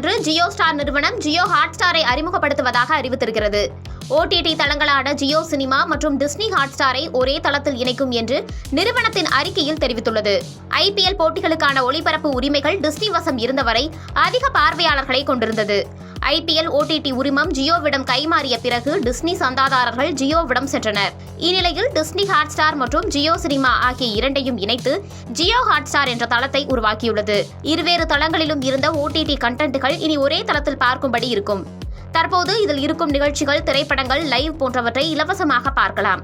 அன்று ஜியோ ஸ்டார் நிறுவனம் ஜியோ ஹாட்ஸ்டாரை அறிமுகப்படுத்துவதாக அறிவித்திருக்கிறது. OTT தளங்களான ஜியோ சினிமா மற்றும் டிஸ்னி ஹாட்ஸ்டாரை ஒரே தளத்தில் இணைக்கும் என்று நிறுவனத்தின் அறிக்கையில் தெரிவித்துள்ளது. IPL போட்டிகளுக்கான ஒளிபரப்பு உரிமைகள் டிஸ்னி வசம் இருந்தவரை அதிக பார்வையாளர்களை கொண்டிருந்தது. IPL OTT உரிமம் ஜியோவிடம் கைமாறிய பிறகு டிஸ்னி சந்தாதாரர்கள் ஜியோவிடம் சென்றனர். இந்நிலையில் டிஸ்னி ஹாட்ஸ்டார் மற்றும் ஜியோ சினிமா ஆகிய இரண்டையும் இணைத்து ஜியோ ஹாட்ஸ்டார் என்ற தளத்தை உருவாக்கியுள்ளது. இருவேறு தளங்களிலும் இருந்த OTT கண்டென்ட்கள் இனி ஒரே தளத்தில் பார்க்கும்படி இருக்கும். தற்போது இதில் இருக்கும் நிகழ்ச்சிகள், திரைப்படங்கள், லைவ் போன்றவற்றை இலவசமாக பார்க்கலாம்.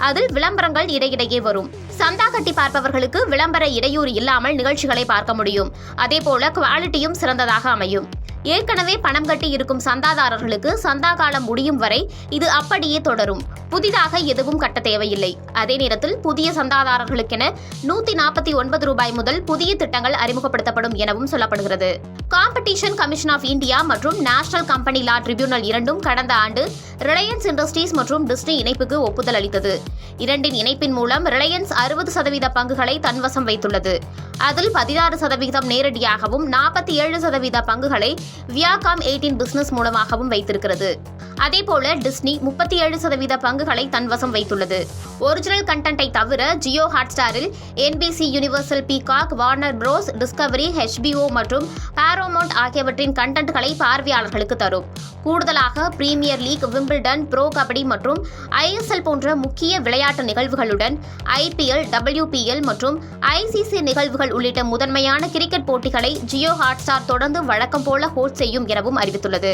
அதில் விளம்பரங்கள் இடையிடையே வரும். சந்தா கட்டி பார்ப்பவர்களுக்கு விளம்பர இடையூறு இல்லாமல் நிகழ்ச்சிகளை பார்க்க முடியும். அதேபோல குவாலிட்டியும் சிறந்ததாக அமையும். ஏற்கனவே பணம் கட்டி இருக்கும் சந்தாதாரர்களுக்கு சந்தா காலம் முடியும் வரை இது அப்படியே தொடரும். புதிதாக எதுவும் கட்ட தேவையில்லை. அதே நேரத்தில் புதிய சந்தாதாரர்களுக்கென ₹149 முதல் புதிய திட்டங்கள் அறிமுகப்படுத்தப்படும் எனவும் சொல்லப்படுகிறது. காம்படிஷன் கமிஷன் ஆஃப் இந்தியா மற்றும் நேஷனல் கம்பெனி லா ட்ரிபியூனல் இரண்டும் கடந்த ஆண்டு ரிலையன்ஸ் இண்டஸ்ட்ரீஸ் மற்றும் டிஸ்னி இணைப்புக்கு ஒப்புதல் அளித்தது. இரண்டின் இணைப்பின் மூலம் ரிலையன்ஸ் 60% பங்குகளை தன்வசம் வைத்துள்ளது. அதில் 16% நேரடியாகவும் 47% பங்குகளை வியாகாம் 18 பிசினஸ் மூலமாகவும் வைத்திருக்கிறது. அதேபோல டிஸ்னி 37% பங்குகளை தன்வசம் வைத்துள்ளது. ஒரிஜினல் கண்டென்ட்டை தவிர ஜியோ ஹாட்ஸ்டாரில் NBC, Universal, Peacock, Warner Bros, Discovery, HBO மற்றும் பாராமவுண்ட் ஆகியவற்றின் கண்டென்ட்களை பார்வையாளர்களுக்கு தரும். கூடுதலாக Premier League, Wimbledon, Pro Kabaddi மற்றும் ISL போன்ற முக்கிய விளையாட்டு நிகழ்வுகளுடன் IPL, WPL மற்றும் ICC நிகழ்வுகள் உள்ளிட்ட முதன்மையான கிரிக்கெட் போட்டிகளை ஜியோ ஹாட்ஸ்டார் தொடர்ந்து வழக்கம் போல ஹோஸ்ட் செய்யும் எனவும் அறிவித்துள்ளது.